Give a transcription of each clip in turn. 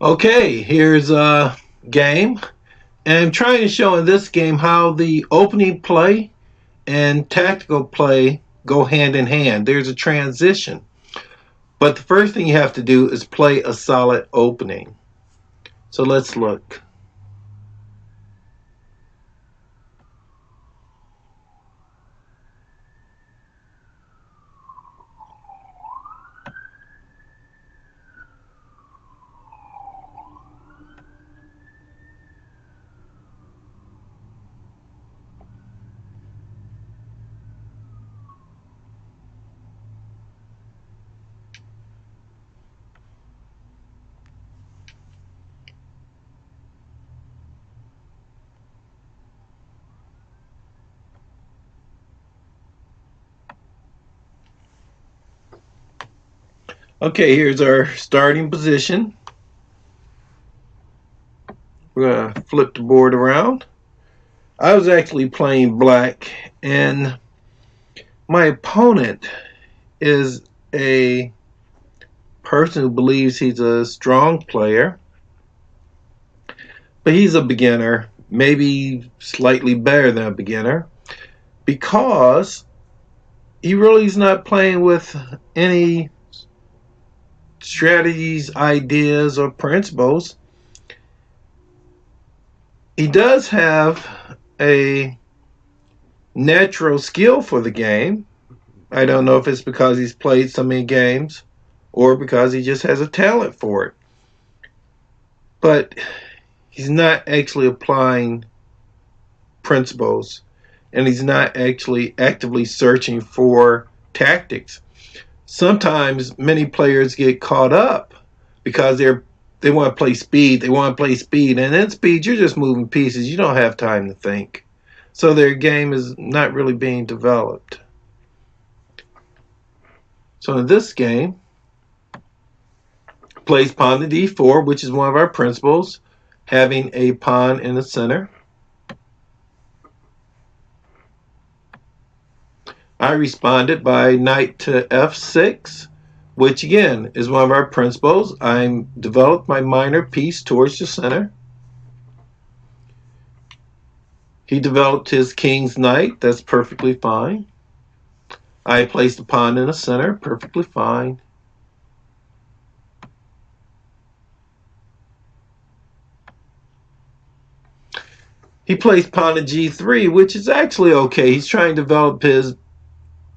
Okay, here's a game. And I'm trying to show in this game how the opening play and tactical play go hand in hand. There's a transition. But the first thing you have to do is play a solid opening. So let's look. Okay, here's our starting position. We're going to flip the board around. I was actually playing black, and my opponent is a person who believes he's a strong player, but he's a beginner, maybe slightly better than a beginner, because he really is not playing with any strategies, ideas, or principles. He does have a natural skill for the game. I don't know if it's because he's played so many games or because he just has a talent for it. But he's not actually applying principles, and he's not actually actively searching for tactics. Sometimes many players get caught up because they want to play speed. They want to play speed, and in speed, you're just moving pieces. You don't have time to think, so their game is not really being developed. So in this game, plays pawn to d4, which is one of our principles, having a pawn in the center. I responded by knight to f6, which again is one of our principles. I developed my minor piece towards the center. He developed his king's knight. That's perfectly fine. I placed the pawn in the center. Perfectly fine. He plays pawn to g3, which is actually okay. He's trying to develop his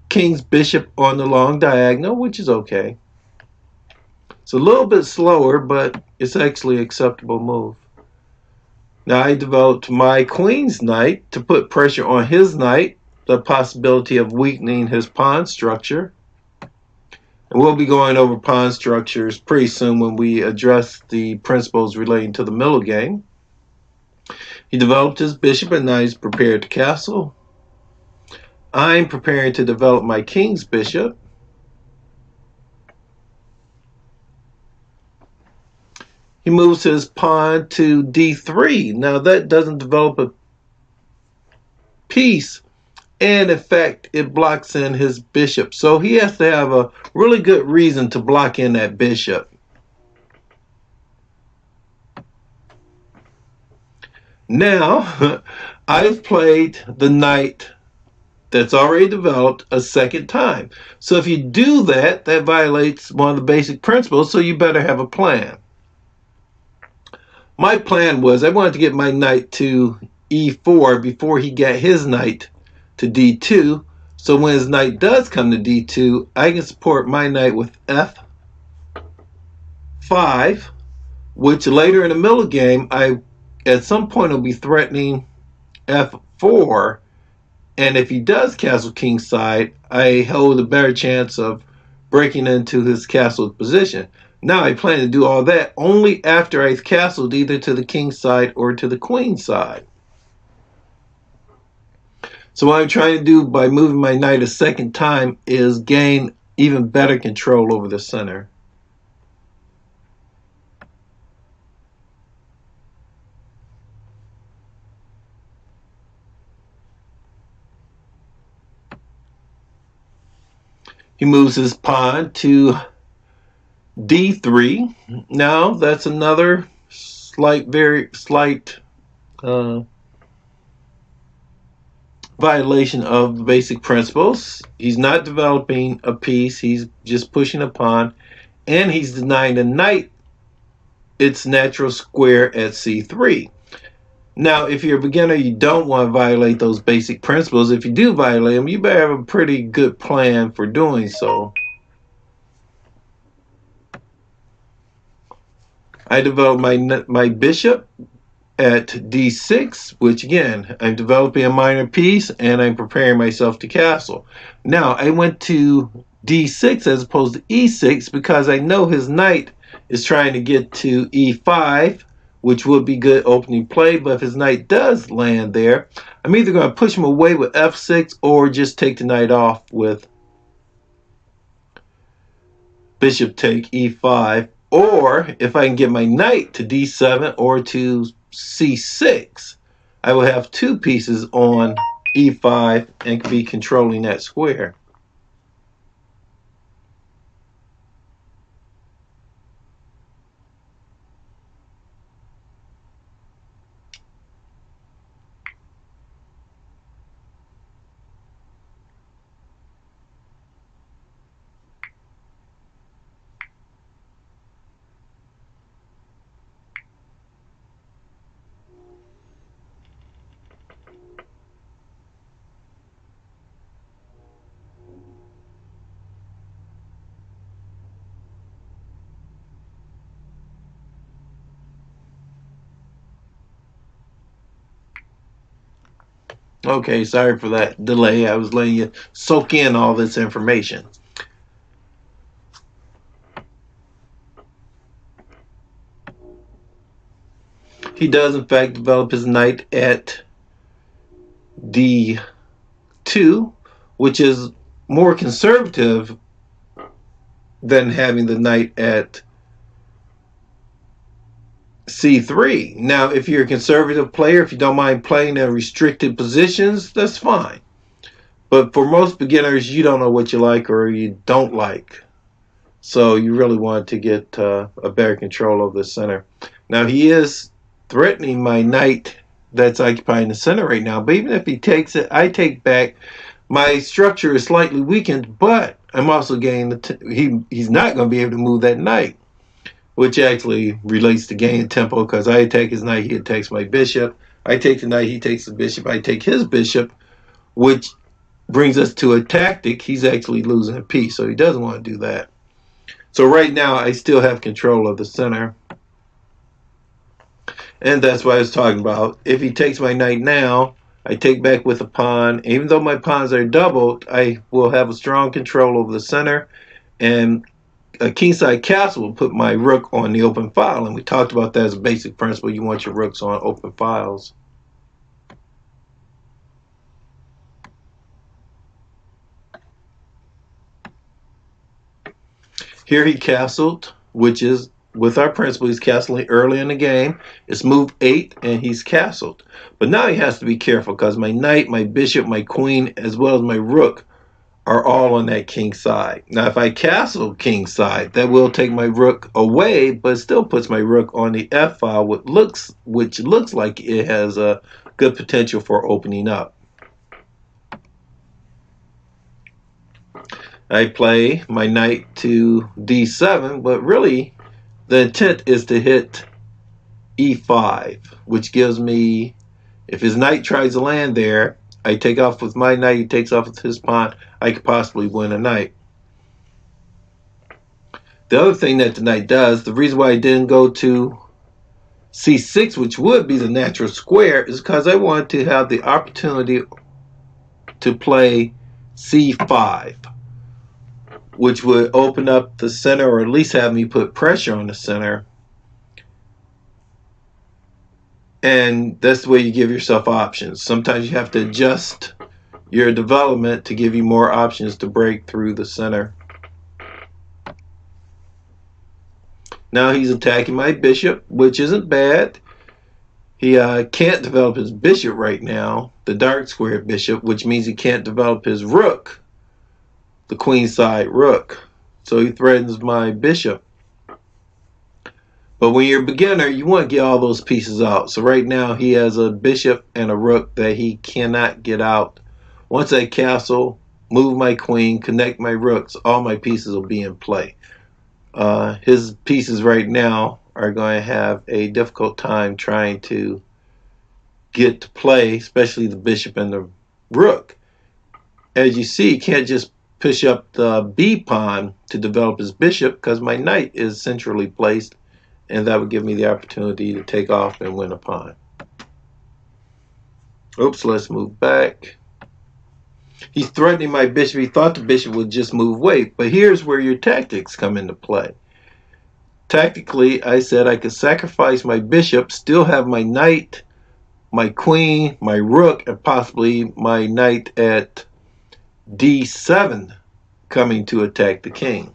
king's bishop on the long diagonal, which is okay. It's a little bit slower, but it's actually an acceptable move. Now I developed my queen's knight to put pressure on his knight, the possibility of weakening his pawn structure. And we'll be going over pawn structures pretty soon when we address the principles relating to the middle game. He developed his bishop, and now he's prepared to castle. I'm preparing to develop my king's bishop. He moves his pawn to d3. Now that doesn't develop a piece, and in fact it blocks in his bishop. So he has to have a really good reason to block in that bishop. Now I've played the knight that's already developed a second time. So if you do that, that violates one of the basic principles, so you better have a plan. My plan was I wanted to get my knight to e4 before he got his knight to d2. So when his knight does come to d2, I can support my knight with f5, which later in the middle game, I at some point will be threatening f4. And if he does castle kingside, I hold a better chance of breaking into his castled position. Now I plan to do all that only after I've castled either to the king side or to the queen side. So what I'm trying to do by moving my knight a second time is gain even better control over the center. He moves his pawn to D3. Now that's another very slight violation of the basic principles. He's not developing a piece, he's just pushing a pawn, and he's denying the knight its natural square at c3. Now, if you're a beginner, you don't want to violate those basic principles. If you do violate them, you better have a pretty good plan for doing so. I developed my bishop at d6, which again, I'm developing a minor piece and I'm preparing myself to castle. Now, I went to d6 as opposed to e6 because I know his knight is trying to get to e5, which would be good opening play, but if his knight does land there, I'm either going to push him away with f6 or just take the knight off with bishop take e5, or if I can get my knight to d7 or to c6, I will have two pieces on e5 and can be controlling that square. Okay, sorry for that delay. I was letting you soak in all this information. He does, in fact, develop his knight at d2, which is more conservative than having the knight at c3. Now, if you're a conservative player, if you don't mind playing in restricted positions, that's fine. But for most beginners, you don't know what you like or you don't like. So you really want to get a better control of the center. Now, he is threatening my knight that's occupying the center right now. But even if he takes it, I take back. My structure is slightly weakened, but I'm also gaining he's not going to be able to move that knight, which actually relates to gain tempo because I attack his knight, he attacks my bishop. I take the knight, he takes the bishop. I take his bishop, which brings us to a tactic. He's actually losing a piece, so he doesn't want to do that. So right now, I still have control of the center. And that's what I was talking about. If he takes my knight now, I take back with a pawn. Even though my pawns are doubled, I will have a strong control over the center. And a kingside castle will put my rook on the open file. And we talked about that as a basic principle. You want your rooks on open files. Here he castled, which is with our principle, he's castling early in the game. It's move 8 and he's castled. But now he has to be careful because my knight, my bishop, my queen, as well as my rook are all on that king side. Now if I castle king side, that will take my rook away, but still puts my rook on the f file, which looks like it has a good potential for opening up. I play my knight to d7, but really the intent is to hit e5, which gives me, if his knight tries to land there, I take off with my knight, he takes off with his pawn, I could possibly win a knight. The other thing that the knight does, the reason why I didn't go to c6, which would be the natural square, is because I wanted to have the opportunity to play c5, which would open up the center, or at least have me put pressure on the center. And that's the way you give yourself options. Sometimes you have to adjust your development to give you more options to break through the center. Now he's attacking my bishop, which isn't bad. He can't develop his bishop right now, the dark square bishop, which means he can't develop his rook, the queen side rook. So he threatens my bishop. But when you're a beginner, you want to get all those pieces out. So right now he has a bishop and a rook that he cannot get out. Once I castle, move my queen, connect my rooks, all my pieces will be in play. His pieces right now are going to have a difficult time trying to get to play, especially the bishop and the rook. As you see, he can't just push up the B pawn to develop his bishop because my knight is centrally placed, and that would give me the opportunity to take off and win a pawn. Oops, let's move back. He's threatening my bishop. He thought the bishop would just move away, but here's where your tactics come into play. Tactically, I said I could sacrifice my bishop, still have my knight, my queen, my rook, and possibly my knight at D7 coming to attack the king.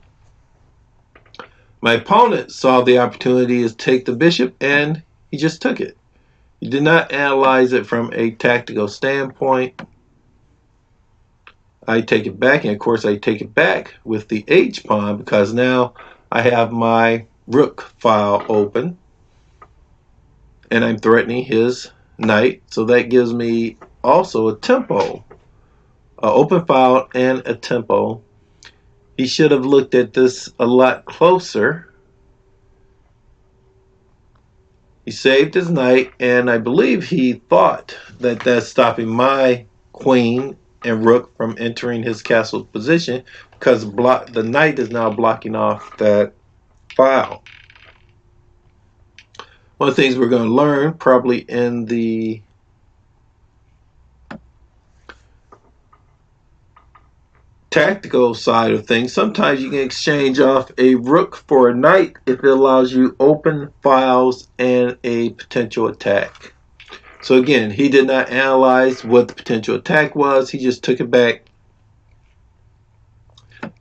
My opponent saw the opportunity to take the bishop, and he just took it. He did not analyze it from a tactical standpoint. I take it back, and of course I take it back with the H pawn because now I have my rook file open and I'm threatening his knight, so that gives me also a tempo, an open file and a tempo. He should have looked at this a lot closer. He saved his knight, and I believe he thought that that's stopping my queen and rook from entering his castle position because the knight is now blocking off that file. One of the things we're going to learn probably in the tactical side of things, sometimes you can exchange off a rook for a knight if it allows you open files and a potential attack. So again, he did not analyze what the potential attack was. He just took it back,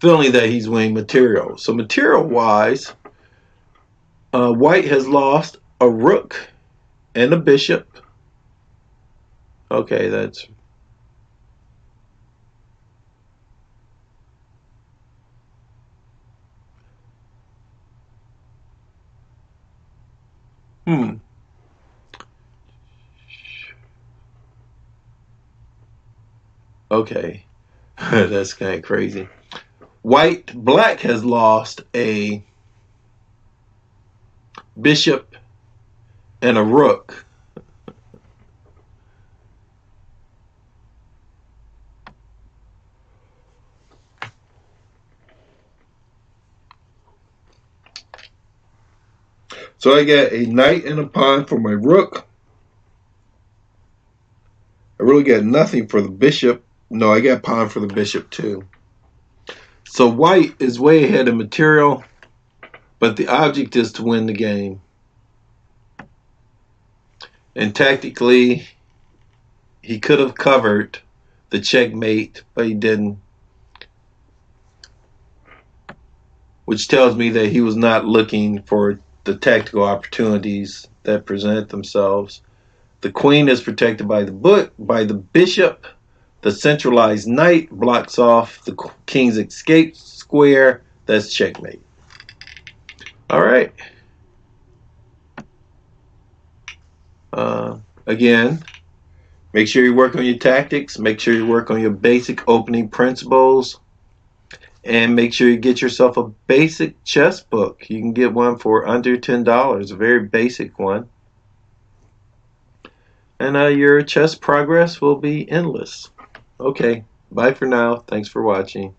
feeling that he's winning material. So material-wise, white has lost a rook and a bishop. Okay, that's... Okay, that's kind of crazy. Black has lost a bishop and a rook. So I got a knight and a pawn for my rook. I really got nothing for the bishop. No, I got pawn for the bishop too. So white is way ahead in material, but the object is to win the game. And tactically, he could have covered the checkmate, but he didn't. Which tells me that he was not looking for the tactical opportunities that present themselves. The queen is protected by the bishop. The centralized knight blocks off the king's escape square. That's checkmate. All right. Again, make sure you work on your tactics. Make sure you work on your basic opening principles. And make sure you get yourself a basic chess book. You can get one for under $10, a very basic one. And your chess progress will be endless. Okay, bye for now. Thanks for watching.